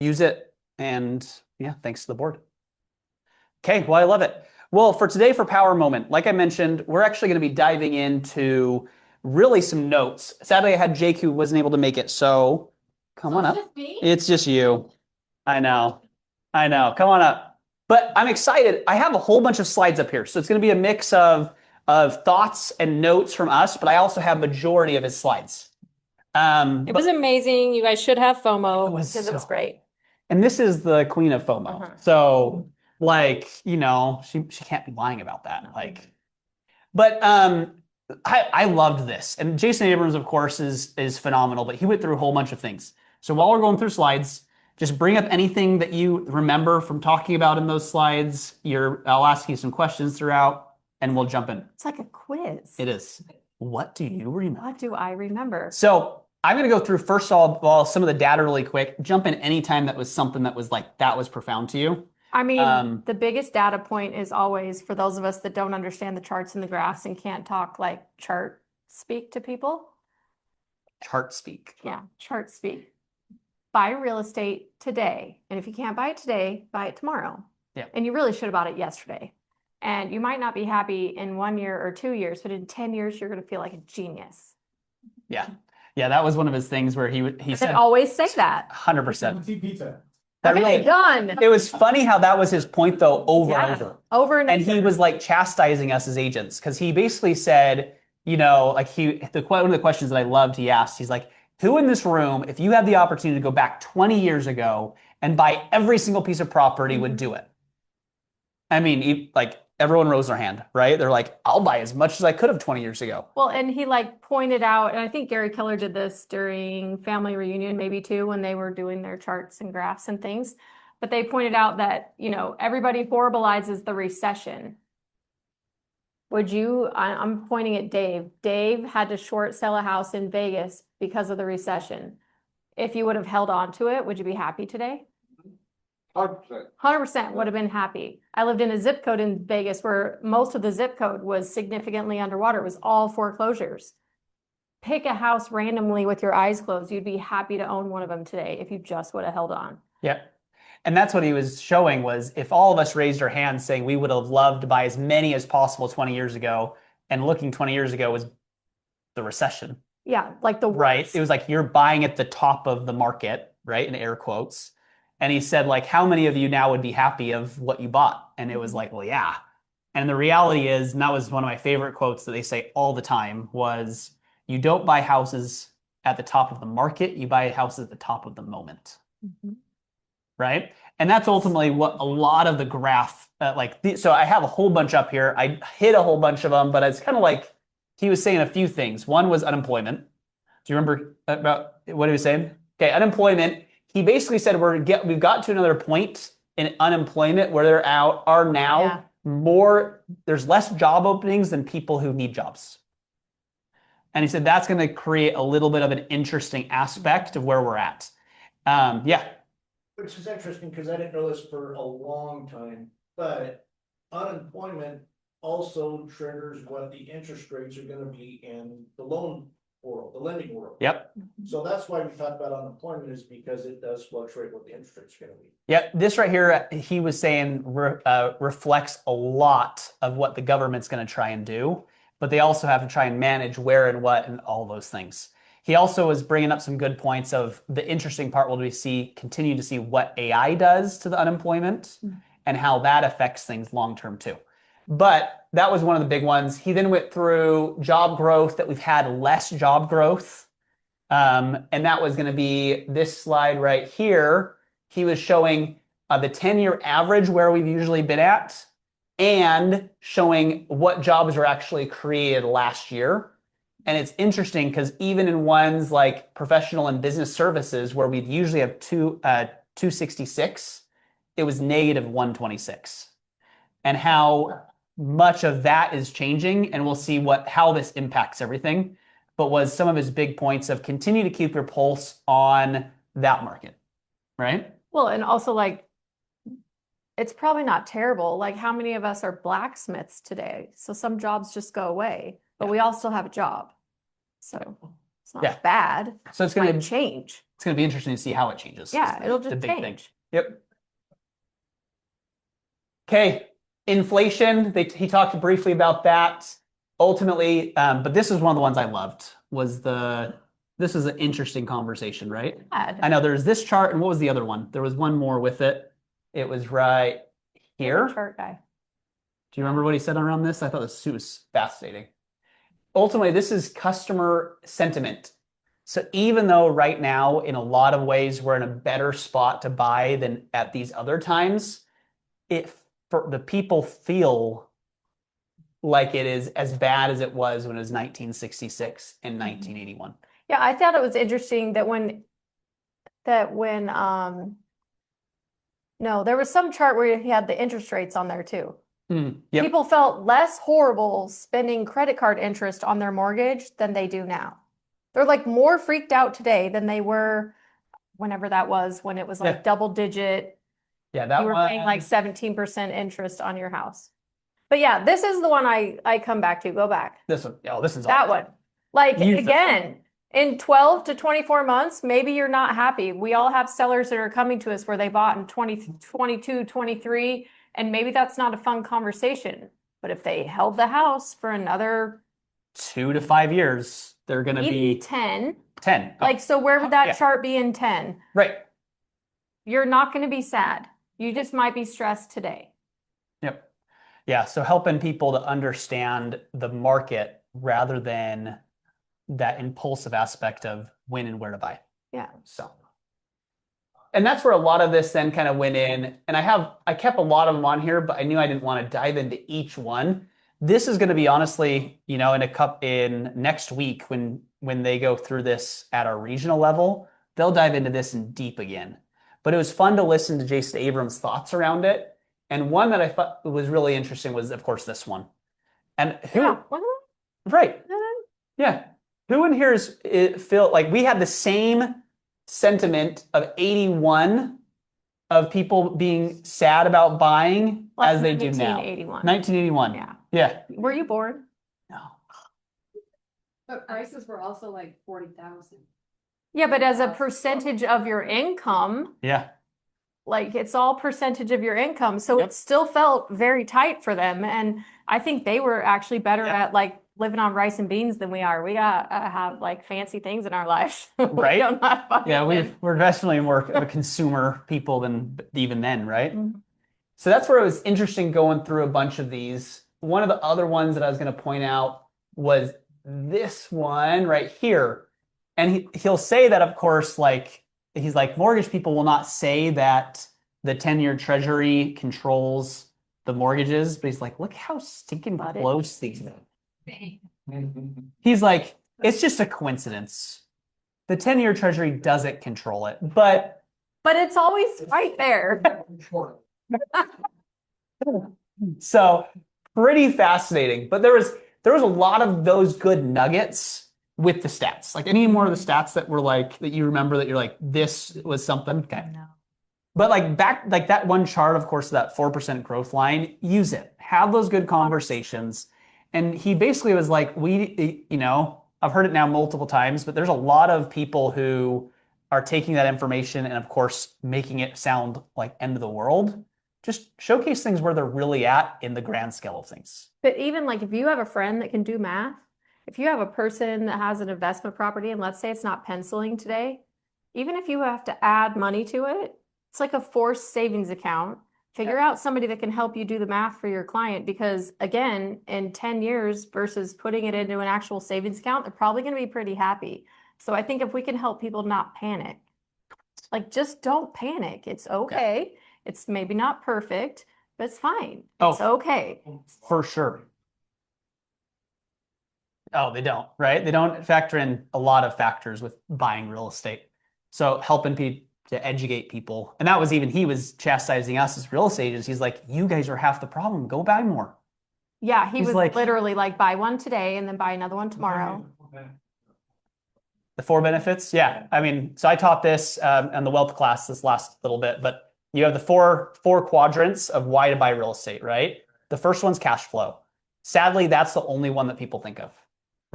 use it. And yeah, thanks to the board. Okay, well, I love it. Well, for today, for Power Moment, like I mentioned, we're actually going to be diving into really some notes. Sadly, I had Jake who wasn't able to make it, so come on up. Just me? It's just you. I know. I know. Come on up. But I'm excited. I have a whole bunch of slides up here, so it's going to be a mix of thoughts and notes from us, but I also have majority of his slides. It was But amazing. You guys should have it FOMO was because it was so great. and this is the queen of FOMO. Uh-huh. So like, she can't be lying about that. Like, but I loved this. And Jason Abrams, of course, is phenomenal, but he went through a whole bunch of things. So while we're going through slides, just bring up anything that you remember from talking about in those slides. I'll ask you some questions throughout and we'll jump in. It's like a quiz. It is. What do you remember? What do I remember? So I'm going to go through first of all some of the data really quick. Jump in anytime that was something that was like that was profound to you. I mean, Um, the biggest data point is always for those of us that don't understand the charts and the graphs and can't talk like chart speak to people. chart speak. Yeah, chart speak. Buy real estate today. And if you can't buy it today, buy it tomorrow. Yeah. And you really should have bought it yesterday. And you might not be happy in 1 year or 2 years, but in 10 years, you're going to feel like a genius. Yeah. Yeah, that was one of his things where he said always say that. 100%. Pizza. That Okay, really, done. it was funny how that was his point though, over and Yeah. over. Over and And he over. was like chastising us as agents because he basically said, like one of the questions that I loved, he asked, he's like, who in this room, if you had the opportunity to go back 20 years ago and buy every single piece of property, would do it? I mean, like everyone rose their hand, right? They're like, I'll buy as much as I could have 20 years ago. Well, and he like pointed out, and I think Gary Keller did this during family reunion, maybe too, when they were doing their charts and graphs and things. But they pointed out that, everybody horribilizes the recession. I'm pointing at Dave. Dave had to short sell a house in Vegas because of the recession. If you would have held on to it, would you be happy today? 100%. 100% would have been happy. I lived in a zip code in Vegas where most of the zip code was significantly underwater. It was all foreclosures. Pick a house randomly with your eyes closed. You'd be happy to own one of them today if you just would have held on. Yeah. And that's what he was showing was if all of us raised our hands saying we would have loved to buy as many as possible 20 years ago, and looking 20 years ago was the recession. Yeah, like the worst. Right. It was like you're buying at the top of the market, right? In air quotes. And he said, like, how many of you now would be happy of what you bought? And it was like, well, yeah. And the reality is, and that was one of my favorite quotes that they say all the time, was you don't buy houses at the top of the market, you buy houses at the top of the moment. Mhm. Right? And that's ultimately what a lot of the graph, so I have a whole bunch up here. I hit a whole bunch of them, but it's kind of like he was saying a few things. One was unemployment. Do you remember about what he was saying? Okay, unemployment. He basically said we've got to another point in unemployment where are now there's less job openings than people who need jobs. And he said that's going to create a little bit of an interesting aspect of where we're at. Yeah. Which is interesting because I didn't know this for a long time, but unemployment also triggers what the interest rates are going to be in the loan world, the lending world. Yep. So that's why we talk about unemployment is because it does fluctuate what the interest rates are going to be. Yep. This right here, he was saying reflects a lot of what the government's going to try and do, but they also have to try and manage where and what and all those things. He also was bringing up some good points of the interesting part will be continue to see what AI does to the unemployment and how that affects things long term too. But that was one of the big ones. He then went through job growth, that we've had less job growth. And that was going to be this slide right here. He was showing the 10-year average where we've usually been at and showing what jobs were actually created last year. And it's interesting because even in ones like professional and business services where we'd usually have 266, it was negative 126. And how much of that is changing, and we'll see how this impacts everything. But was some of his big points of continue to keep your pulse on that market, right? Well, and also like it's probably not terrible. Like how many of us are blacksmiths today? So some jobs just go away, but we all still have a job. So it's not bad. So it's going to change. It's going to be interesting to see how it changes. Yeah, it'll The just big thing. change. Yep. Okay, inflation. He talked briefly about that. Ultimately, but this is one of the ones I loved. This is an interesting conversation, right? I know there's this chart, and what was the other one? There was one more with it. It was right here. Chart guy. Do you remember what he said around this? I thought this was fascinating. Ultimately, this is customer sentiment. So even though right now, in a lot of ways, we're in a better spot to buy than at these other times, for the people feel like it is as bad as it was when it was 1966 and 1981. Yeah, I thought it was interesting that no, there was some chart where he had the interest rates on there too. Yep. People felt less horrible spending credit card interest on their mortgage than they do now. They're like more freaked out today than they were whenever that was, when it was like double digit. Yeah, that you were one paying like 17% interest on your house. But yeah, this is the one I come back to. Go back. This one. Oh, this is That awesome. one. Like again, in 12 to 24 months, maybe you're not happy. We all have sellers that are coming to us where they bought in 2022, 23, and maybe that's not a fun conversation. But if they held the house for another 2 to 5 years, they're going to be 10. 10. Like, so where would that chart be in 10? Right. You're not going to be sad. You just might be stressed today. Yep. Yeah. So helping people to understand the market rather than that impulsive aspect of when and where to buy. Yeah. So, and that's where a lot of this then kind of went in. And I kept a lot of them on here, but I knew I didn't want to dive into each one. This is going to be honestly, in next week when they go through this at our regional level, they'll dive into this in deep again. But it was fun to listen to Jason Abrams' thoughts around it. And one that I thought was really interesting was, of course, this one. And right. Yeah. Who in here feel like we had the same sentiment of 81 of people being sad about buying as they do now? 1981. Yeah. Yeah. Were you born? No. But prices were also like 40,000. Yeah, but as a percentage of your income, Yeah. like it's all percentage of your income. So it still felt very tight for them. And I think they were actually better at like living on rice and beans than we are. We got have like fancy things in our lives. Right. We don't have Yeah, we're definitely more of a consumer people than even then, right? Mhm. So that's where it was interesting going through a bunch of these. One of the other ones that I was going to point out was this one right here. And he'll say that, of course, like he's like, mortgage people will not say that the 10-year treasury controls the mortgages, but he's like, look how stinking close these are. He's like, it's just a coincidence. The 10-year treasury doesn't control it, but it's always right there. So pretty fascinating. But there was a lot of those good nuggets with the stats. Like any more of the stats that were like that you remember that you're like, this was something. Okay. No. But like back like that one chart, of course, that 4% growth line, use it. Have those good conversations. And he basically was like, I've heard it now multiple times, but there's a lot of people who are taking that information and of course making it sound like end of the world. Just showcase things where they're really at in the grand scale of things. But even like if you have a friend that can do math, if you have a person that has an investment property and let's say it's not penciling today, even if you have to add money to it, it's like a forced savings account. Figure out somebody that can help you do the math for your client because again, in 10 years versus putting it into an actual savings account, they're probably going to be pretty happy. So I think if we can help people not panic, like just don't panic. It's okay. Yeah. It's maybe not perfect, but it's fine. It's okay. For sure. Oh, they don't, right? They don't factor in a lot of factors with buying real estate. So helping people to educate people. And that was even, he was chastising us as real estate agents. He's like, you guys are half the problem. Go buy more. Yeah, he was like, literally like buy one today and then buy another one tomorrow. The 4 benefits? Yeah. I mean, so I taught this in the wealth class this last little bit, but you have the four quadrants of why to buy real estate, right? The first one's cash flow. Sadly, that's the only one that people think of,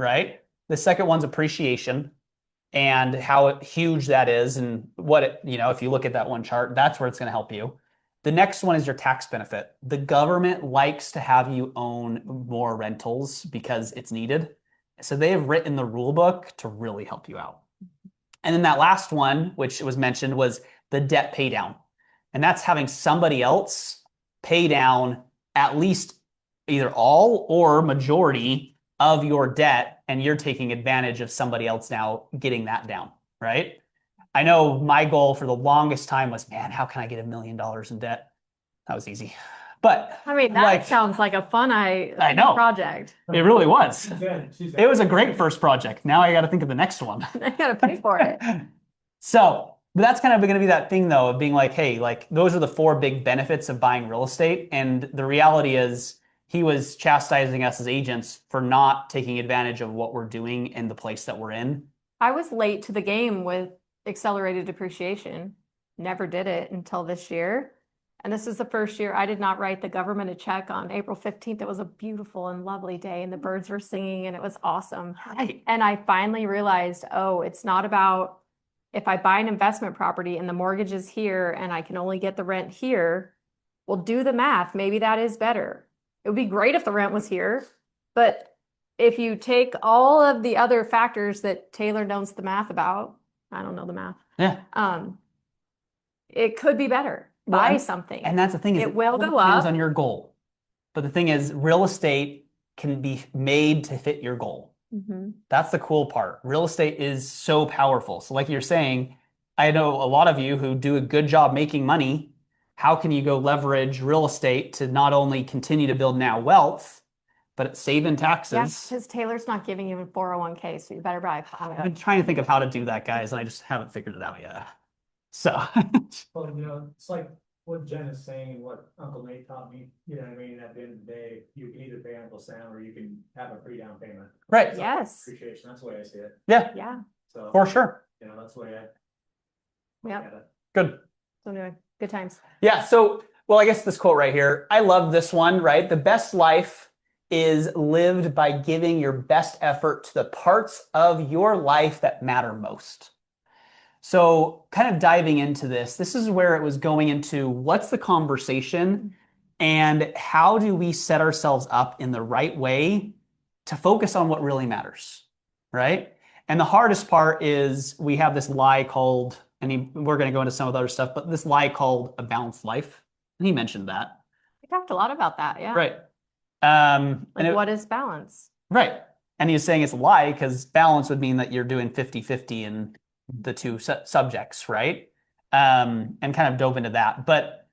right? The second one's appreciation. and how huge that is and what it, if you look at that one chart, that's where it's going to help you. The next one is your tax benefit. The government likes to have you own more rentals because it's needed. So they have written the rule book to really help you out. And then that last one, which was mentioned, was the debt pay down. And that's having somebody else pay down at least either all or majority of your debt, and you're taking advantage of somebody else now getting that down, right? I know my goal for the longest time was, man, how can I get $1 million in debt? That was easy. But I mean, that sounds like a fun I know. project. It really was. She's It was a great first project. Now I got to think of the next one. I gotta pay for it. So, but that's kind of going to be that thing though, of being like, hey, like those are the 4 big benefits of buying real estate. And the reality is he was chastising us as agents for not taking advantage of what we're doing in the place that we're in. I was late to the game with accelerated depreciation. Never did it until this year. And this is the first year I did not write the government a check on April 15th. It was a beautiful and lovely day, and the birds were singing, and it was awesome. Right. And I finally realized, oh, it's not about if I buy an investment property and the mortgage is here and I can only get the rent here, well, do the math. Maybe that is better. It would be great if the rent was here, but if you take all of the other factors that Taylor knows the math about, I don't know the math. Yeah. It could be better. Well, Buy something. And that's the thing is It will go depends up. on your goal. But the thing is, real estate can be made to fit your goal. That's the cool part. Real estate is so powerful. So like you're saying, I know a lot of you who do a good job making money. How can you go leverage real estate to not only continue to build now wealth, but save in taxes? Yes, because Taylor's not giving you a 401k, so you better buy. I've been trying to think of how to do that, guys, and I just haven't figured it out yet. So, Well, it's like what Jen is saying and what Uncle Nate taught me, you know what I mean? At the end of the day, you can either pay Uncle Sam or you can have a free down payment. right. So, Yes. Appreciation, that's the way I see it. Yeah, Yeah. So, for sure. that's the way I. Yeah. look at it. Good. So anyway, good times. Yeah. So, well, I guess this quote right here, I love this one, right? The best life is lived by giving your best effort to the parts of your life that matter most. So, kind of diving into this is where it was going into what's the conversation and how do we set ourselves up in the right way to focus on what really matters, right? And the hardest part is we have this lie called, we're going to go into some of the other stuff, but this lie called a balanced life. And he mentioned that. We talked a lot about that. Yeah. Right. Like what is balance? Right. And he was saying it's a lie because balance would mean that you're doing 50-50 in the two subjects, right? And kind of dove into that. But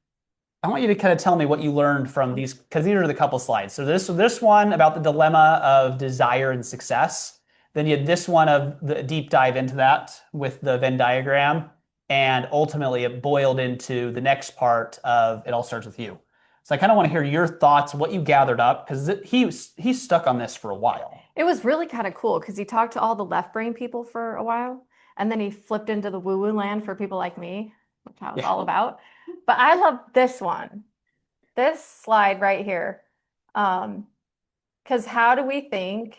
I want you to kind of tell me what you learned from these, because these are the couple slides. So this one about the dilemma of desire and success. Then you had this one of the deep dive into that with the Venn diagram. And ultimately it boiled into the next part of it all starts with you. So I kind of want to hear your thoughts, what you gathered up, because he's stuck on this for a while. It was really kind of cool because he talked to all the left brain people for a while, and then he flipped into the woo-woo land for people like me, which I was all about. But I love this one, this slide right here. Because how do we think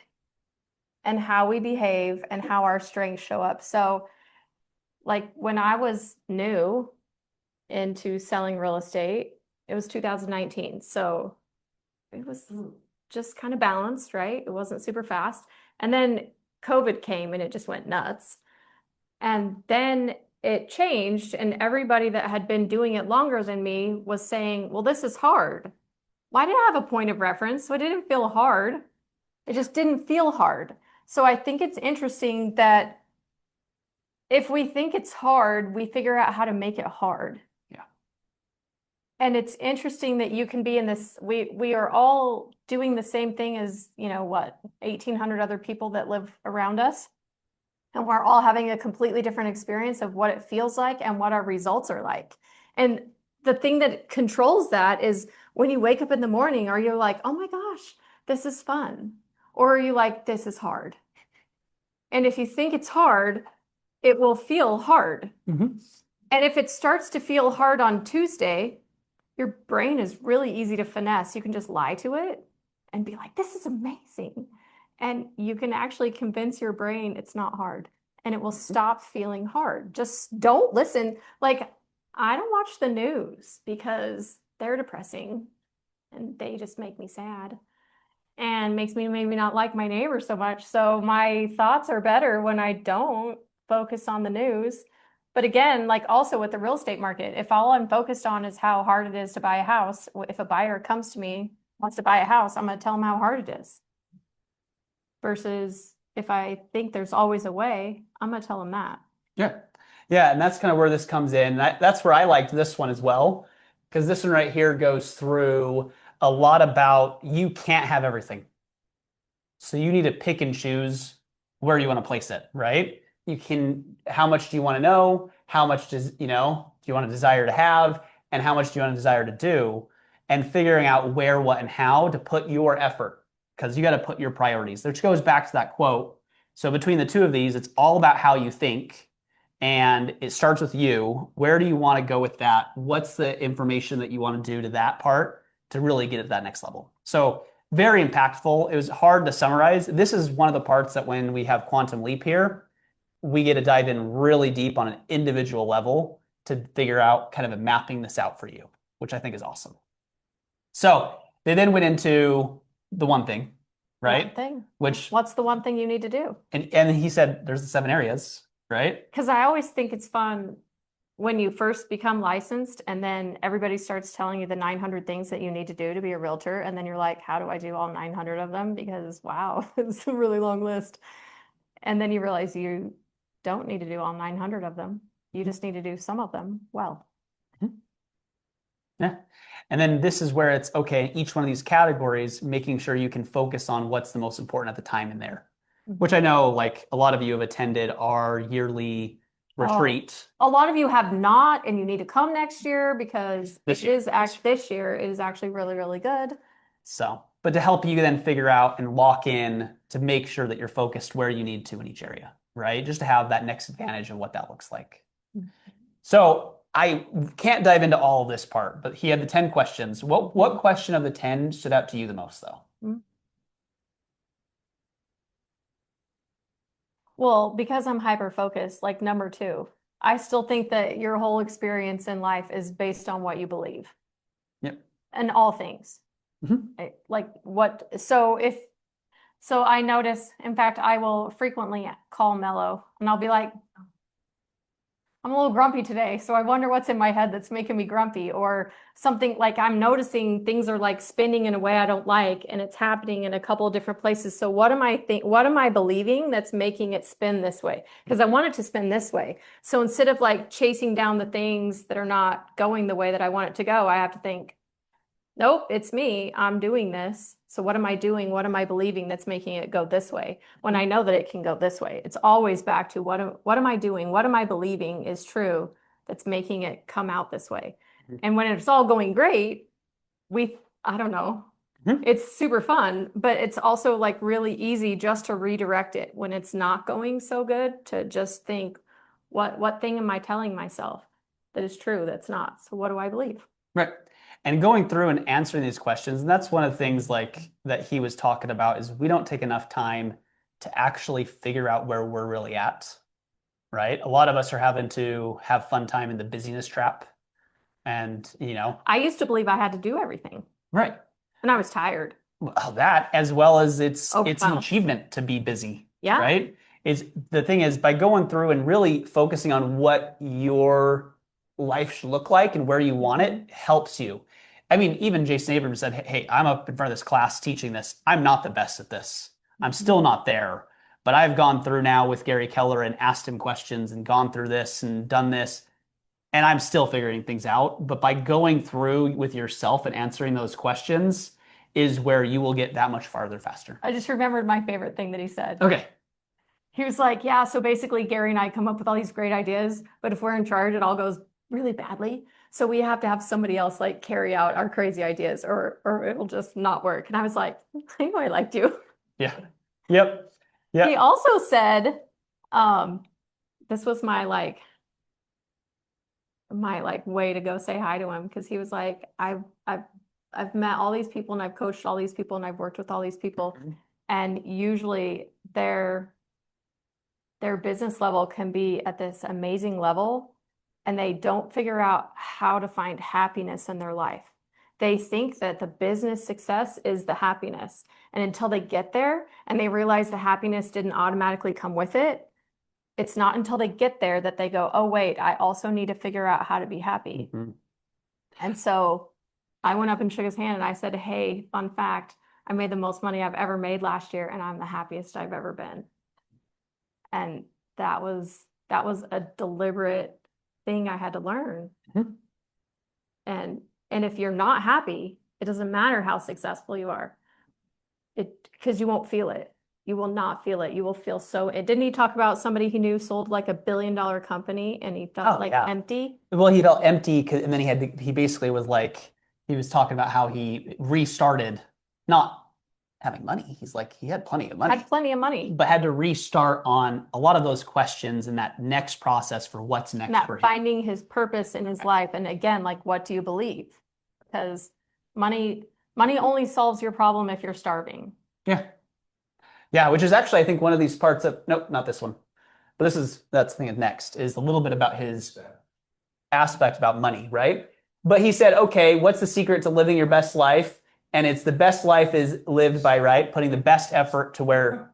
and how we behave and how our strengths show up? So like when I was new into selling real estate, it was 2019. So it was just kind of balanced, right? It wasn't super fast. And then COVID came and it just went nuts. And then it changed, and everybody that had been doing it longer than me was saying, well, this is hard. Well, I didn't have a point of reference, so it didn't feel hard. It just didn't feel hard. So I think it's interesting that if we think it's hard, we figure out how to make it hard. Yeah. And it's interesting that you can be in this, we are all doing the same thing as, 1,800 other people that live around us. And we're all having a completely different experience of what it feels like and what our results are like. And the thing that controls that is when you wake up in the morning, are you like, oh my gosh, this is fun? Or are you like, this is hard? And if you think it's hard, it will feel hard. Mm-hmm. And if it starts to feel hard on Tuesday, your brain is really easy to finesse. You can just lie to it and be like, this is amazing. And you can actually convince your brain it's not hard. and it will stop feeling hard. Just don't listen. Like, I don't watch the news because they're depressing and they just make me sad and makes me maybe not like my neighbor so much. So my thoughts are better when I don't focus on the news. But again, like also with the real estate market, if all I'm focused on is how hard it is to buy a house, if a buyer comes to me, wants to buy a house, I'm going to tell them how hard it is. Versus if I think there's always a way, I'm going to tell them that. Yeah. Yeah. And that's kind of where this comes in. That's where I liked this one as well, because this one right here goes through a lot about you can't have everything. So you need to pick and choose where you want to place it, right? You can, how much do you want to know? How much do you want to desire to have? And how much do you want to desire to do? And figuring out where, what, and how to put your effort, because you got to put your priorities, which goes back to that quote. So between the two of these, it's all about how you think. And it starts with you. Where do you want to go with that? What's the information that you want to do to that part to really get at that next level? So very impactful. It was hard to summarize. This is one of the parts that when we have Quantum Leap here, we get to dive in really deep on an individual level to figure out kind of mapping this out for you, which I think is awesome. So they then went into the one thing, right? One thing. Which, What's the one thing you need to do? and he said there's the 7 areas, right? Because I always think it's fun when you first become licensed and then everybody starts telling you the 900 things that you need to do to be a realtor. And then you're like, how do I do all 900 of them? Because wow, it's a really long list. And then you realize you don't need to do all 900 of them. You just need to do some of them well. Yeah. And then this is where it's okay, each one of these categories, making sure you can focus on what's the most important at the time in there, which I know like a lot of you have attended our yearly retreat. A lot of you have not, and you need to come next year because This it year. is actually this year it is actually really, really good. So, but to help you then figure out and lock in to make sure that you're focused where you need to in each area, right? Just to have that next advantage of what that looks like. So I can't dive into all of this part, but he had the 10 questions. What question of the 10 stood out to you the most though? Well, because I'm hyper focused, like number 2, I still think that your whole experience in life is based on what you believe. Yep. And all things. Like what, so I notice, in fact, I will frequently call Mello and I'll be like, I'm a little grumpy today, so I wonder what's in my head that's making me grumpy, or something like I'm noticing things are like spinning in a way I don't like, and it's happening in a couple of different places. So what am I believing that's making it spin this way? Because I want it to spin this way. So instead of like chasing down the things that are not going the way that I want it to go, I have to think, nope, it's me. I'm doing this. So what am I doing? What am I believing that's making it go this way when I know that it can go this way? It's always back to what am I doing? What am I believing is true that's making it come out this way? And when it's all going great, I don't know. It's super fun, but it's also like really easy just to redirect it when it's not going so good, to just think, what thing am I telling myself that is true that's not? So what do I believe? Right. And going through and answering these questions, and that's one of the things like that he was talking about, is we don't take enough time to actually figure out where we're really at, right? A lot of us are having to have fun time in the busyness trap. And, I used to believe I had to do everything. Right. And I was tired. Well, that as well as it's an wow. achievement to be busy. Yeah. Right. The thing is, by going through and really focusing on what your life should look like and where you want it helps you. I mean, even Jason Abrams said, hey, I'm up in front of this class teaching this. I'm not the best at this. I'm still not there. But I've gone through now with Gary Keller and asked him questions and gone through this and done this. And I'm still figuring things out. But by going through with yourself and answering those questions is where you will get that much farther faster. I just remembered my favorite thing that he said. Okay. He was like, yeah, so basically Gary and I come up with all these great ideas, but if we're in charge, it all goes really badly. So we have to have somebody else like carry out our crazy ideas or it'll just not work. And I was like, I know I liked you. Yeah. Yep. Yeah. He also said, this was my way to go say hi to him, because he was like, I've met all these people and I've coached all these people and I've worked with all these people, and usually they're their business level can be at this amazing level and they don't figure out how to find happiness in their life. They think that the business success is the happiness. And until they get there and they realize the happiness didn't automatically come with it, it's not until they get there that they go, oh, wait, I also need to figure out how to be happy. Mhm. And so I went up and shook his hand and I said, hey, fun fact, I made the most money I've ever made last year and I'm the happiest I've ever been. And that was a deliberate thing I had to learn. Mhm. And if you're not happy, it doesn't matter how successful you are. Because you won't feel it. You will not feel it. You will feel so. Didn't he talk about somebody he knew sold like $1 billion company and he felt like yeah. empty? Well, he felt empty, and then he basically was like, he was talking about how he restarted, not having money. He's like, he had plenty of money, Had plenty of money. but had to restart on a lot of those questions and that next process for what's next Not for him. finding his purpose in his life. And again, like, what do you believe? Because money only solves your problem if you're starving. Yeah. Yeah, which is actually, I think, one of these parts of, nope, not this one. But that's the thing next, is a little bit about his aspect about money, right? But he said, okay, what's the secret to living your best life? And it's the best life is lived by, right, putting the best effort to where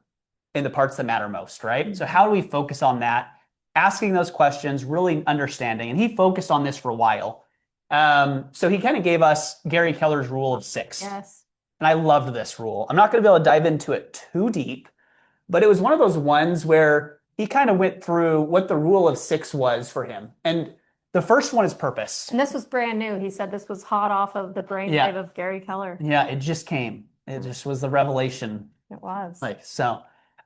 in the parts that matter most, right? So how do we focus on that? Asking those questions, really understanding. And he focused on this for a while. So he kind of gave us Gary Keller's rule of 6. Yes. And I loved this rule. I'm not going to be able to dive into it too deep, but it was one of those ones where he kind of went through what the rule of 6 was for him. And the first one is purpose. And this was brand new. He said this was hot off of the brainwave of Gary Keller. Yeah, it just came. It just was the revelation. It was.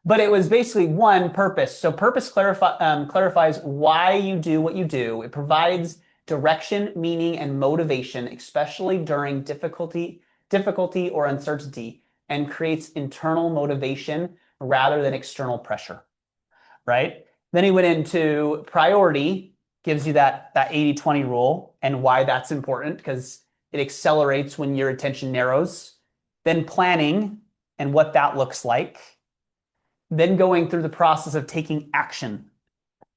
But it was basically one, purpose. So purpose clarifies why you do what you do. It provides direction, meaning, and motivation, especially during difficulty or uncertainty, and creates internal motivation rather than external pressure, right? Then he went into priority, gives you that 80-20 rule and why that's important because it accelerates when your attention narrows. Then planning and what that looks like. Then going through the process of taking action.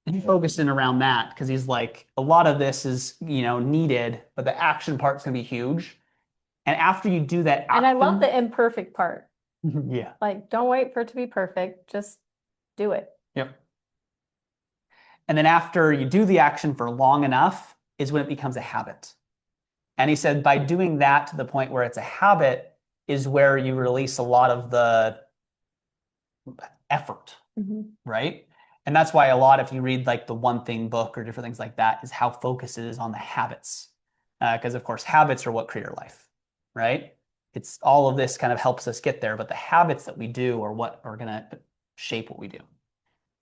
And he focused in around that because he's like, a lot of this is, needed, but the action part's gonna be huge. And after you do that action, And I love the imperfect part. yeah. Like, don't wait for it to be perfect. Just do it. Yep. And then after you do the action for long enough is when it becomes a habit. And he said by doing that to the point where it's a habit is where you release a lot of the effort, right? And that's why a lot, if you read like the One Thing book or different things like that, is how focus is on the habits. Because of course, habits are what create our life, right? It's all of this kind of helps us get there, but the habits that we do are what are going to shape what we do.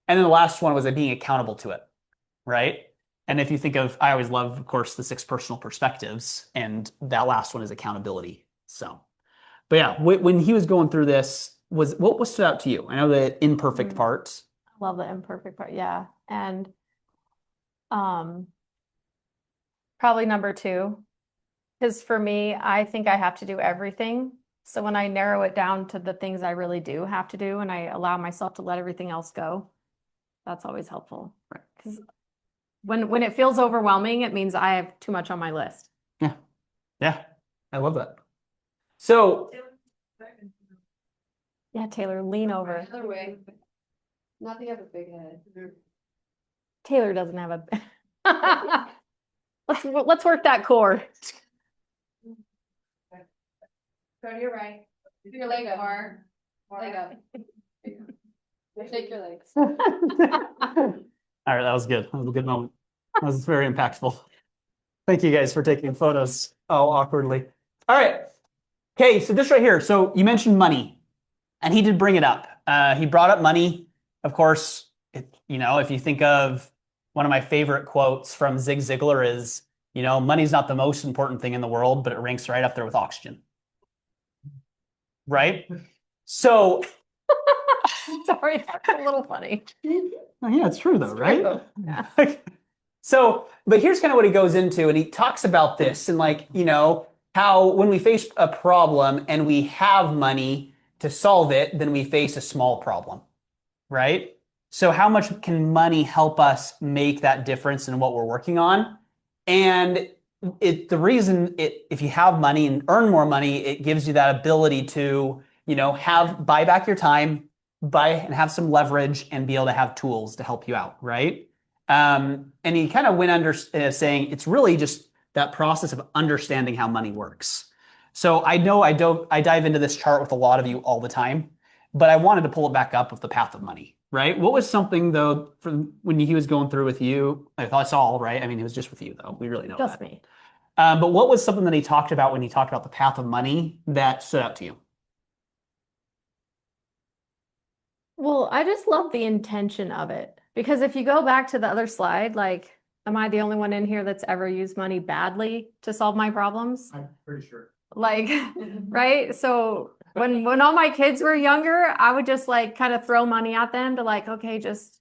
And then the last one was being accountable to it, right? And if you think of, I always love, of course, the 6 personal perspectives, and that last one is accountability. So, but yeah, when he was going through this, what stood out to you? I know the imperfect parts. I love the imperfect part. Yeah. And probably number 2, because for me, I think I have to do everything. So when I narrow it down to the things I really do have to do and I allow myself to let everything else go, that's always helpful. Right. Because when it feels overwhelming, it means I have too much on my list. Yeah. Yeah. I love that. So yeah, Taylor, lean over. Other way. Not that you have a big head. Taylor doesn't have a let's work that core. Go to your right. Do your leg up. More leg up. Shake your legs. all right, that was good. That was a good moment. That was very impactful. Thank you guys for taking photos. Oh, awkwardly. All right. Okay, so this right here. So you mentioned money, and he did bring it up. He brought up money. Of course, if you think of one of my favorite quotes from Zig Ziglar is, money's not the most important thing in the world, but it ranks right up there with oxygen. Right? So Sorry, that's a little funny. oh, yeah, it's true though, right? Yeah. So, but here's kind of what he goes into, and he talks about this and how when we face a problem and we have money to solve it, then we face a small problem, right? So how much can money help us make that difference in what we're working on? And the reason if you have money and earn more money, it gives you that ability to, buy back your time, buy and have some leverage and be able to have tools to help you out, right? And he kind of went under saying it's really just that process of understanding how money works. So I know I dive into this chart with a lot of you all the time, but I wanted to pull it back up with the path of money, right? What was something though from when he was going through with you? I thought it's all right. I mean, it was just with you though. We really know Just that. me. But what was something that he talked about when he talked about the path of money that stood out to you? Well, I just love the intention of it because if you go back to the other slide, like, am I the only one in here that's ever used money badly to solve my problems? I'm pretty sure. Like, right? So when all my kids were younger, I would just like kind of throw money at them to like, okay, just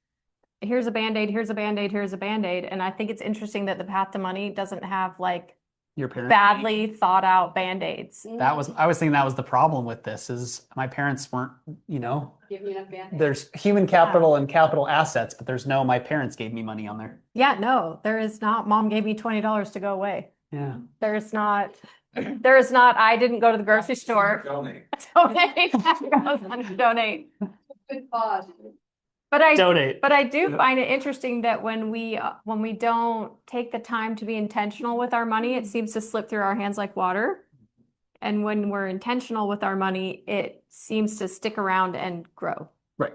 here's a Band-Aid, here's a Band-Aid, here's a Band-Aid. And I think it's interesting that the path to money doesn't have like Your parents? badly thought out Band-Aids. I was thinking that was the problem with this is my parents weren't, Give me enough band. there's human capital and capital assets, but there's no, my parents gave me money on there. Yeah, no, there is not. Mom gave me $20 to go away. Yeah. There's not, I didn't go to the grocery store. Donate. Donate. Good pause. But I Donate. But I do find it interesting that when we don't take the time to be intentional with our money, it seems to slip through our hands like water. And when we're intentional with our money, it seems to stick around and grow. Right.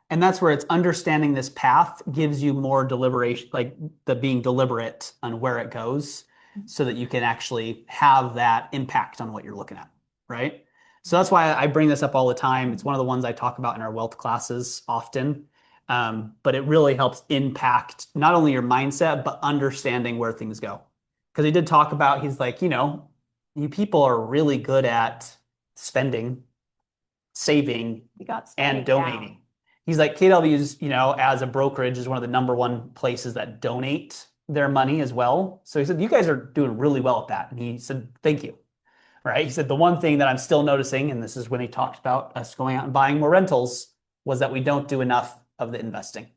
And that's where it's understanding this path gives you more deliberation, like the being deliberate on where it goes so that you can actually have that impact on what you're looking at, right? So that's why I bring this up all the time. It's one of the ones I talk about in our wealth classes often. But it really helps impact not only your mindset, but understanding where things go. Because he did talk about, he's like, you people are really good at spending, saving, We got and spending down. donating. He's like, KW's, as a brokerage, is one of the number one places that donate their money as well. So he said, you guys are doing really well at that. And he said, thank you. Right? He said, the one thing that I'm still noticing, and this is when he talked about us going out and buying more rentals, was that we don't do enough of the investing.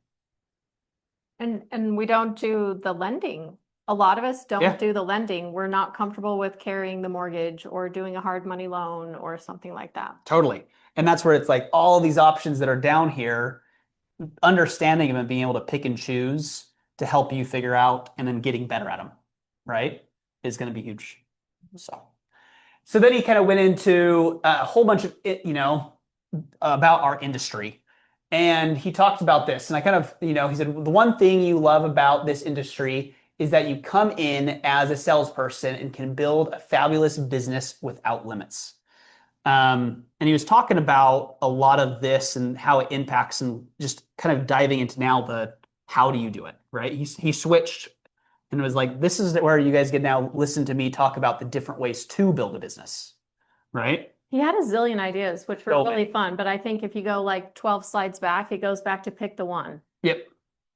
And we don't do the lending. A lot of us don't Yeah. do the lending. We're not comfortable with carrying the mortgage or doing a hard money loan or something like that. Totally. And that's where it's like all these options that are down here, understanding them and being able to pick and choose to help you figure out and then getting better at them, right, is going to be huge. So then he kind of went into a whole bunch of, about our industry. And he talked about this. And I kind of, he said, the one thing you love about this industry is that you come in as a salesperson and can build a fabulous business without limits. And he was talking about a lot of this and how it impacts and just kind of diving into now the how do you do it, right? He switched and was like, this is where you guys can now listen to me talk about the different ways to build a business, right? He had a zillion ideas, which were So really many. fun. But I think if you go like 12 slides back, it goes back to pick the one Yep.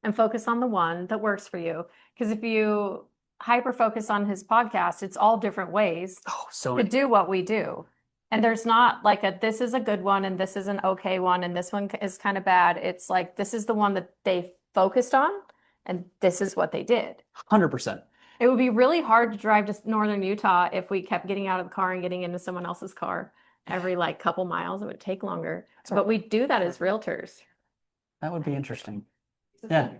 and focus on the one that works for you. Because if you hyper focus on his podcast, it's all different ways Oh, so to many. do what we do. And there's not like this is a good one and this is an okay one and this one is kind of bad. It's like this is the one that they focused on and this is what they did. 100%. It would be really hard to drive to northern Utah if we kept getting out of the car and getting into someone else's car every like couple miles. It would take longer. But we do that as realtors. That would be interesting. Yeah.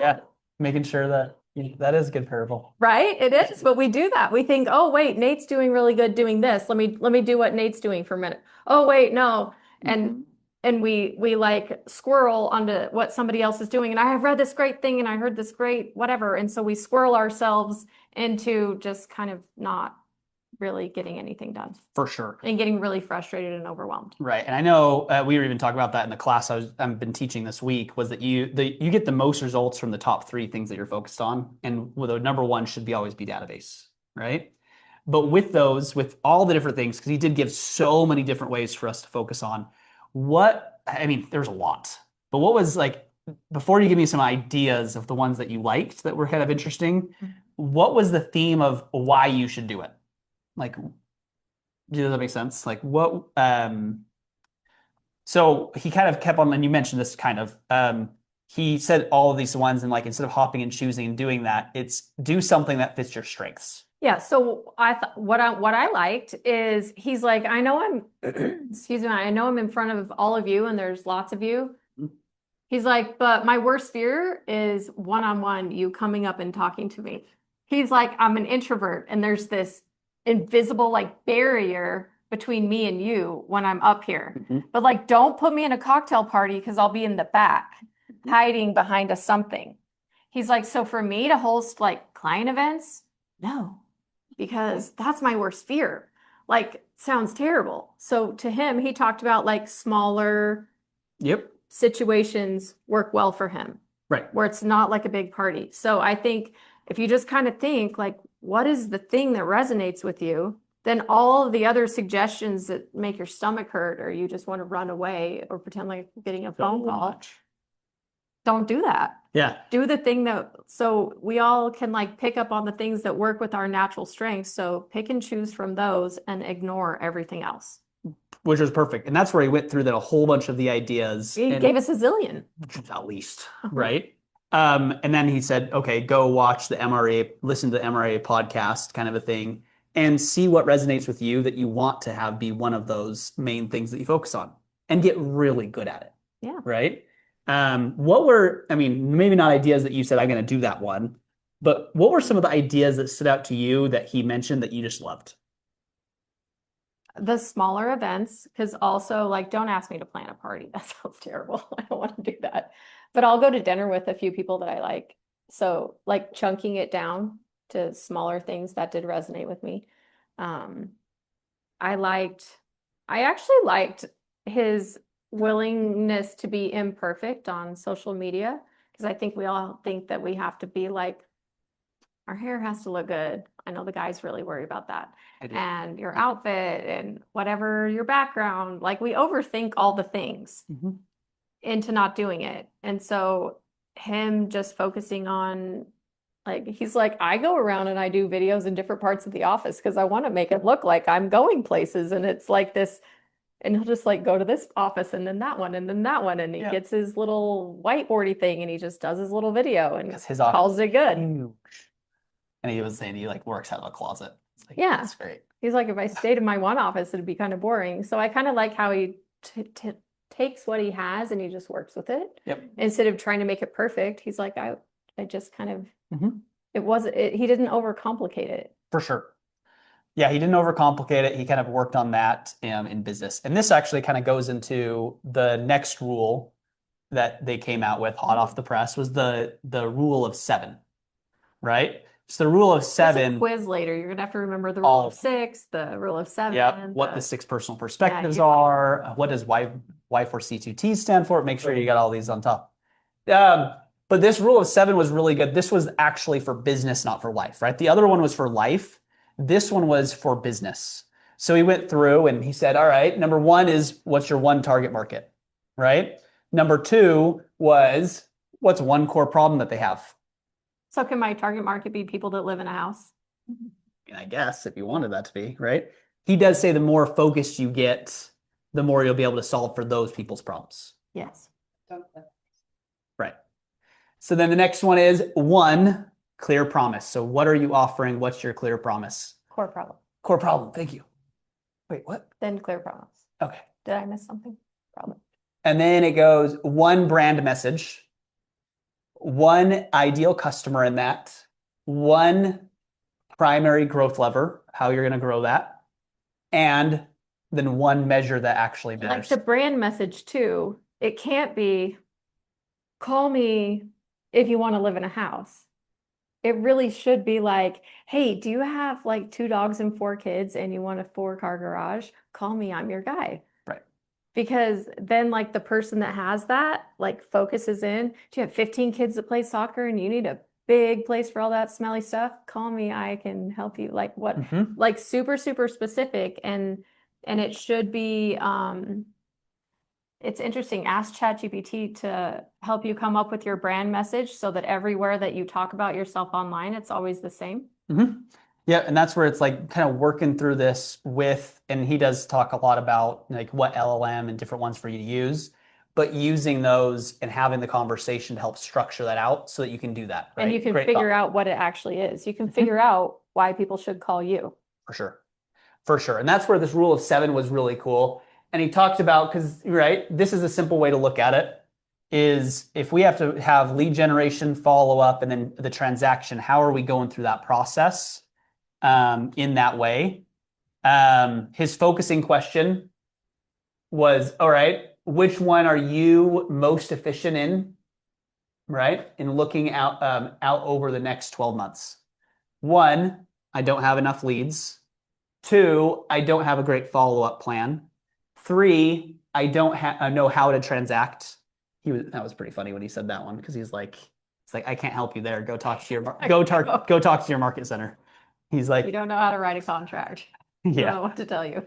Yeah. Making sure that that is a good parable. Right? It is, but we do that. We think, oh wait, Nate's doing really good doing this. Let me do what Nate's doing for a minute. Oh wait, no. And we like squirrel onto what somebody else is doing. And I have read this great thing and I heard this great whatever. And so we squirrel ourselves into just kind of not really getting anything done For sure. and getting really frustrated and overwhelmed. Right. And I know we were even talking about that in the class I've been teaching this week was that you get the most results from the top 3 things that you're focused on. And the number one should always be database, right? But with all the different things, because he did give so many different ways for us to focus on there's a lot, but what was like, before you give me some ideas of the ones that you liked that were kind of interesting, what was the theme of why you should do it? Like, does that make sense? Like what, So he kind of kept on, and you mentioned this kind of, he said all of these ones, and like instead of hopping and choosing and doing that, it's do something that fits your strengths. Yeah, so I thought what I liked is he's like, I know I'm excuse me, I know I'm in front of all of you and there's lots of you. Mhm. He's like, but my worst fear is one-on-one, you coming up and talking to me. He's like, I'm an introvert and there's this invisible like barrier between me and you when I'm up here. Mhm. But like, don't put me in a cocktail party because I'll be in the back hiding behind a something. He's like, so for me to host like client events, no, because that's my worst fear. Like, sounds terrible. So to him, he talked about like smaller Yep. situations work well for him, Right. where it's not like a big party. So I think if you just kind of think like, what is the thing that resonates with you? Then all of the other suggestions that make your stomach hurt or you just want to run away or pretend like you're getting a phone So call, much. don't do that. Yeah. Do the thing that so we all can like pick up on the things that work with our natural strengths. So pick and choose from those and ignore everything else. Which was perfect. And that's where he went through that a whole bunch of the ideas He and gave us a zillion. at least, right? And then he said, okay, go watch the MRA, listen to the MRA podcast kind of a thing, and see what resonates with you that you want to have be one of those main things that you focus on and get really good at it. Yeah. Right? What were, I mean, maybe not ideas that you said, I'm going to do that one, but what were some of the ideas that stood out to you that he mentioned that you just loved? The smaller events, because also like don't ask me to plan a party. That sounds terrible. I don't want to do that. But I'll go to dinner with a few people that I like. So like chunking it down to smaller things that did resonate with me. Um, I liked, I actually liked his willingness to be imperfect on social media because I think we all think that we have to be like, our hair has to look good. I know the guys really worry about that. I do. And your outfit and whatever your background, like we overthink all the things Mhm. into not doing it. And so him just focusing on like he's like, I go around and I do videos in different parts of the office because I want to make it look like I'm going places. And it's like this, and he'll just like go to this office and then that one and then that one. And he Yeah. gets his little whiteboardy thing and he just does his little video and Because his office calls it good. huge. And he was saying he like works out of a closet. It's like, Yeah. that's great. He's like, if I stayed in my one office, it'd be kind of boring. So I kind of like how he takes what he has and he just works with it. Yep. Instead of trying to make it perfect, he's like, I just kind of, Mhm. he didn't overcomplicate it. For sure. Yeah, he didn't overcomplicate it. He kind of worked on that in business. And this actually kind of goes into the next rule that they came out with hot off the press was the rule of 7, right? So the rule of There's a 7, quiz later. You're gonna have to remember the All rule of of them. 6, the rule of 7. yeah, what the 6 personal perspectives you- are, what does Y4C2T stand for? Make sure you got all these on top. But this rule of 7 was really good. This was actually for business, not for life, right? The other one was for life. This one was for business. So he went through and he said, all right, number 1 is what's your one target market, right? Number 2 was what's one core problem that they have? So can my target market be people that live in a house? And I guess if you wanted that to be, right? He does say the more focused you get, the more you'll be able to solve for those people's problems. Yes. Right. So then the next one is 1, clear promise. So what are you offering? What's your clear promise? Core problem. Core problem. Thank you. Wait, what? Then clear promise. Okay. Did I miss something? Problem. And then it goes 1 brand message, 1 ideal customer in that, 1 primary growth lever, how you're going to grow that, and then 1 measure that actually Like matters. the brand message too, it can't be call me if you want to live in a house. It really should be like, hey, do you have like 2 dogs and 4 kids and you want a 4-car garage? Call me, I'm your guy. Right. Because then like the person that has that like focuses in, do you have 15 kids that play soccer and you need a big place for all that smelly stuff? Call me, I can help you. Like what, Mhm. like super, super specific and it should be it's interesting. Ask ChatGPT to help you come up with your brand message so that everywhere that you talk about yourself online, it's always the same. Mhm. Yeah, and that's where it's like kind of working through this with, and he does talk a lot about like what LLM and different ones for you to use, but using those and having the conversation to help structure that out so that you can do that, right? And you can Great figure thought. out what it actually is. You can figure out why people should call you. For sure. For sure. And that's where this rule of 7 was really cool. And he talked about, because, right, this is a simple way to look at it, is if we have to have lead generation, follow up, and then the transaction, how are we going through that process in that way? His focusing question was, all right, which one are you most efficient in, right? In looking out over the next 12 months. 1, I don't have enough leads. 2, I don't have a great follow-up plan. 3, I don't know how to transact. That was pretty funny when he said that one because it's like I can't help you there. Go talk to your go talk to your market center. He's You like, don't know how to write a contract. I don't yeah. know what to tell you.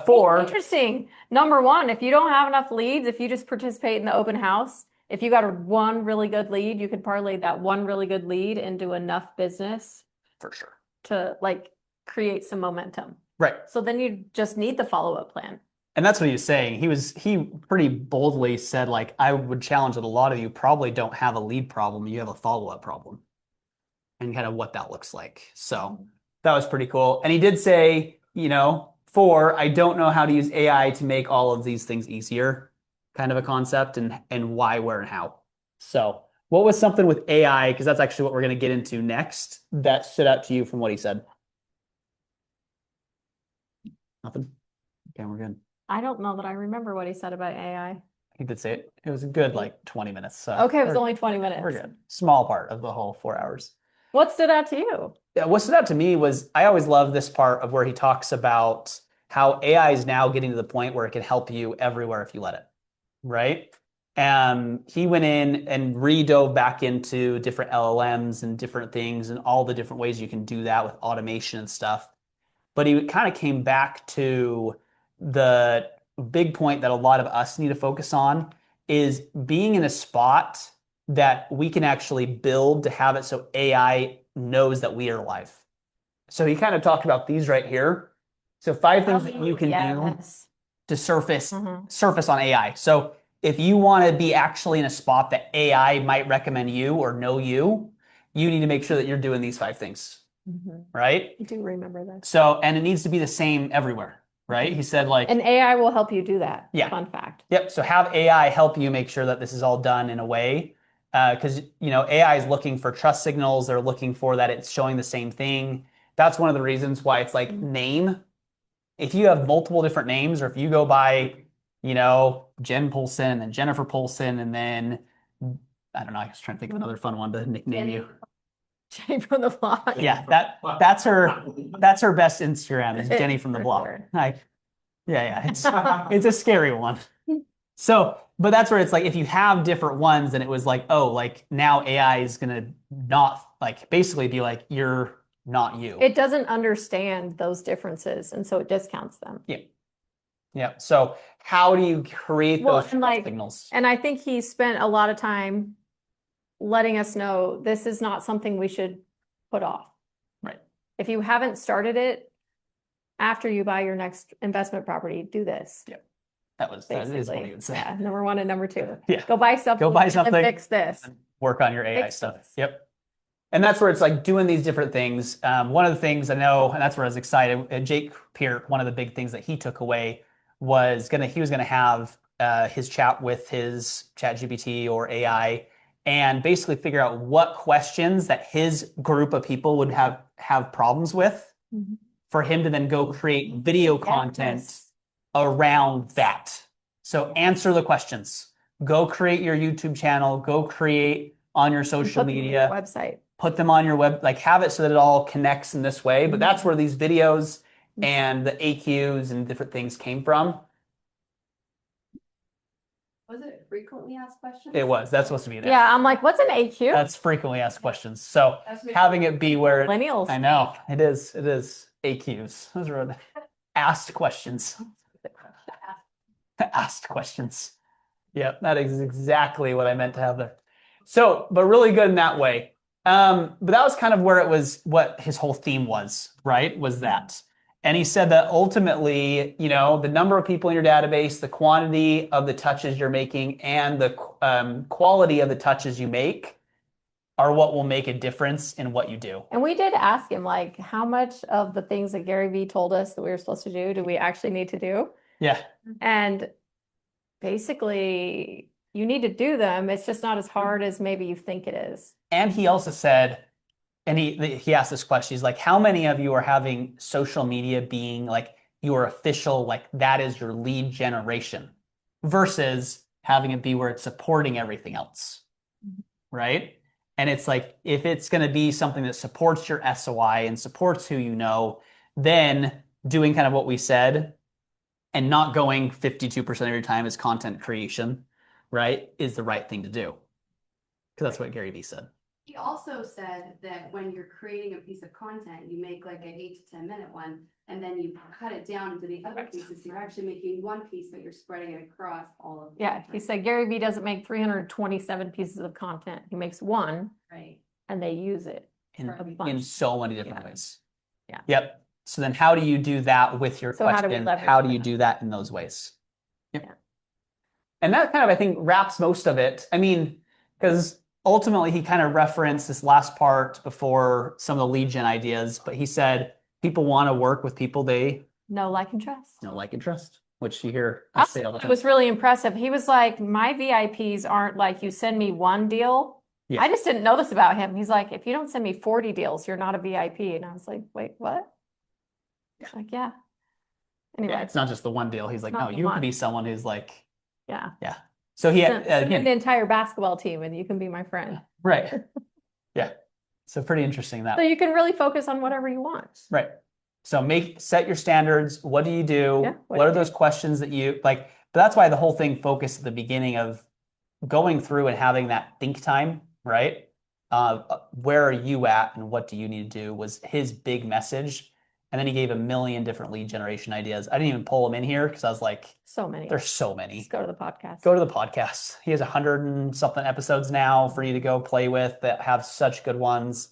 4, Interesting. Number one, if you don't have enough leads, if you just participate in the open house, if you got one really good lead, you could parlay that one really good lead into enough business for sure. to like create some momentum. Right. So then you just need the follow-up plan. And that's what he was saying. He pretty boldly said, like, I would challenge that a lot of you probably don't have a lead problem, you have a follow-up problem. And kind of what that looks like. So that was pretty cool. And he did say, 4, I don't know how to use AI to make all of these things easier, kind of a concept, and why, where, and how. So what was something with AI, because that's actually what we're going to get into next, that stood out to you from what he said? Nothing? Okay, we're good. I don't know that I remember what he said about AI. He did say it. It was a good, like, 20 minutes. So Okay, it was only 20 minutes. we're good. Small part of the whole 4 hours. What stood out to you? Yeah, what stood out to me was I always love this part of where he talks about how AI is now getting to the point where it can help you everywhere if you let it, right? He went in and re-dove back into different LLMs and different things and all the different ways you can do that with automation and stuff. But he kind of came back to the big point that a lot of us need to focus on is being in a spot that we can actually build to have it so AI knows that we are alive. So he kind of talked about these right here. So 5 things that you can do to surface on AI. So if you want to be actually in a spot that AI might recommend you or know you, you need to make sure that you're doing these 5 things, right? I do remember that. So, and it needs to be the same everywhere, right? He said like, And AI will help you do that. Yeah. Fun fact. Yep. So have AI help you make sure that this is all done in a way, because AI is looking for trust signals. They're looking for that it's showing the same thing. That's one of the reasons why it's like name. If you have multiple different names, or if you go by, Jen Polson and Jennifer Polson, and then I don't know, I was trying to think of another fun one to nickname you. Jenny from the block. Yeah, that's her best Instagram is Jenny from the For block. sure. Yeah, it's a scary one. So, but that's where it's like if you have different ones, then it was like, oh, like now AI is gonna not like basically be like you're not you. It doesn't understand those differences, and so it discounts them. Yeah. So how do you create Well, those and trust like- signals? And I think he spent a lot of time letting us know this is not something we should put off. Right. If you haven't started it, after you buy your next investment property, do this. That is what Basically. he would say. Yeah, number 1 and number 2. Yeah. Go buy something. buy and something. fix this. Work on your AI Fix stuff. this. Yep. And that's where it's like doing these different things. One of the things I know, and that's where I was excited. Jake Peart, one of the big things that he took away was he was gonna have his chat with his ChatGPT or AI, and basically figure out what questions that his group of people would have problems with, for him to then go create video content Yes. around that. So answer the questions. Go create your YouTube channel. Go create on your social Put them on your media. website. Put them on your web, like have it so that it all connects in this way. But that's where these videos and the AQs and different things came from. Was it frequently asked questions? It was. That's supposed to be an Yeah, I'm like, what's an AQ? That's frequently asked questions. So having it be where Millennials. I know it is. It is AQs. Those are asked questions. Asked questions. Yep, that is exactly what I meant to have there. So, but really good in that way. But that was kind of where it was, what his whole theme was, right? Was that. And he said that ultimately, the number of people in your database, the quantity of the touches you're making, and the quality of the touches you make are what will make a difference in what you do. And we did ask him, like, how much of the things that Gary Vee told us that we were supposed to do we actually need to do? Yeah. And basically, you need to do them. It's just not as hard as maybe you think it is. And he also said, and he asked this question, he's like, how many of you are having social media being like your official, like that is your lead generation versus having it be where it's supporting everything else, right? And it's like, if it's going to be something that supports your SOI and supports who you know, then doing kind of what we said and not going 52% of your time as content creation, right, is the right thing to do. Because that's what Gary Vee said. He also said that when you're creating a piece of content, you make like an 8 to 10 minute one, and then you cut it down into the other pieces. You're actually making one piece, but you're spreading it across all of them. Yeah, he said Gary Vee doesn't make 327 pieces of content. He makes one, Right. and they use it In, a in bunch. so many different Yeah. ways. Yeah. Yep. So then how do you do that with your So how do we question? leverage How do you that? do that in those ways? Yep. Yeah. And that kind of, I think, wraps most of it. I mean, because ultimately he kind of referenced this last part before some of the lead gen ideas, but he said people want to work with people they No, like, and trust. know, like, and trust, which you hear us say all the It time. was really impressive. He was like, my VIPs aren't like, you send me one deal. Yeah. I just didn't know this about him. He's like, if you don't send me 40 deals, you're not a VIP. And I was like, wait, what? He's like, yeah. Anyway, Yeah, it's not just the one deal. He's like, not no, the you one. can be someone who's like, yeah. yeah. So he Send me again, the entire basketball team and you can be my friend. right. Yeah. So pretty interesting that. So you can really focus on whatever you want. Right. So set your standards. What do you do? Yeah, what are those questions that you like? But that's why the whole thing focused at the beginning of going through and having that think time, right? Where are you at and what do you need to do was his big message. And then he gave a million different lead generation ideas. I didn't even pull them in here because I was like, So many. there's so many. Just go to the podcast. Go to the podcast. He has 100 and something episodes now for you to go play with that have such good ones.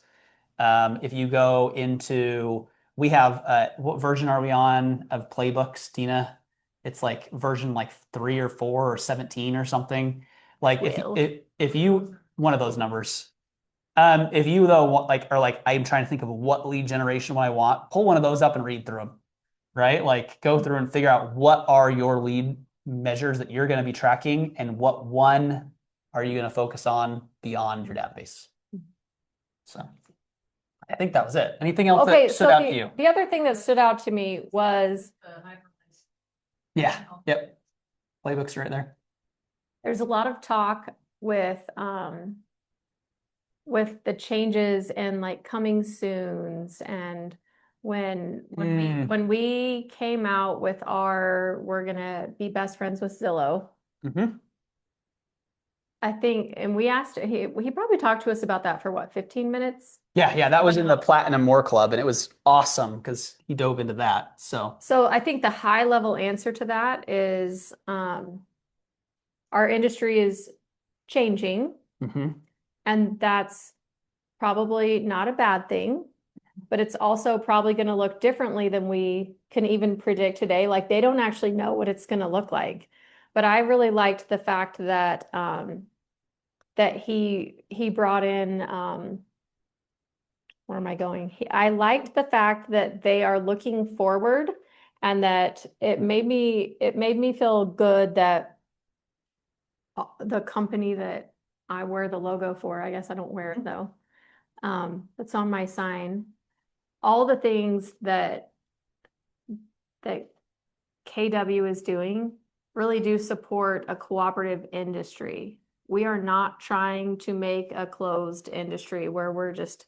If you go into, we have, what version are we on of playbooks, Tina? It's like version like 3 or 4 or 17 or something. Like if you, one of those numbers. If you though are like, I'm trying to think of what lead generation I want, pull one of those up and read through them, right? Like go through and figure out what are your lead measures that you're going to be tracking and what one are you going to focus on beyond your database. So I think that was it. Anything else Okay, that stood so out to you? the other thing that stood out to me was Yeah. Yep. Playbooks right there. there's a lot of talk with the changes and like coming soons and when we came out with we're gonna be best friends with Zillow. Mm-hmm. I think, and we asked, he probably talked to us about that for what, 15 minutes? Yeah, that was in the Platinum More Club, and it was awesome because he dove into that. So I think the high level answer to that is our industry is changing, and that's probably not a bad thing, but it's also probably going to look differently than we can even predict today. Like they don't actually know what it's going to look like. But I really liked the fact that that he brought in where am I going? I liked the fact that they are looking forward and that it made me feel good that the company that I wear the logo for, I guess I don't wear it though. That's on my sign. All the things that KW is doing really do support a cooperative industry. We are not trying to make a closed industry where we're just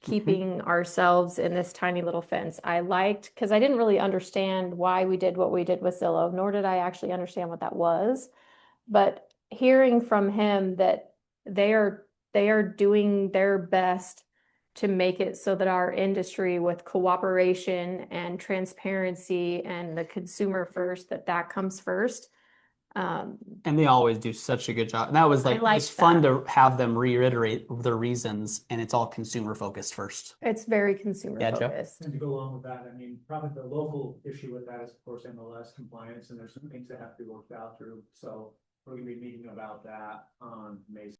keeping ourselves in this tiny little fence. I liked, because I didn't really understand why we did what we did with Zillow, nor did I actually understand what that was. But hearing from him that they are doing their best to make it so that our industry with cooperation and transparency and the consumer first, that comes first. And they always do such a good job. And that was like, like it's fun to have them reiterate their reasons, and it's all consumer focused first. It's very consumer Yeah, Joe? focused. And to go along with that, I mean, probably the local issue with that is, of course, MLS compliance, and there's some things that have to be worked out through, so we're gonna be meeting about that on May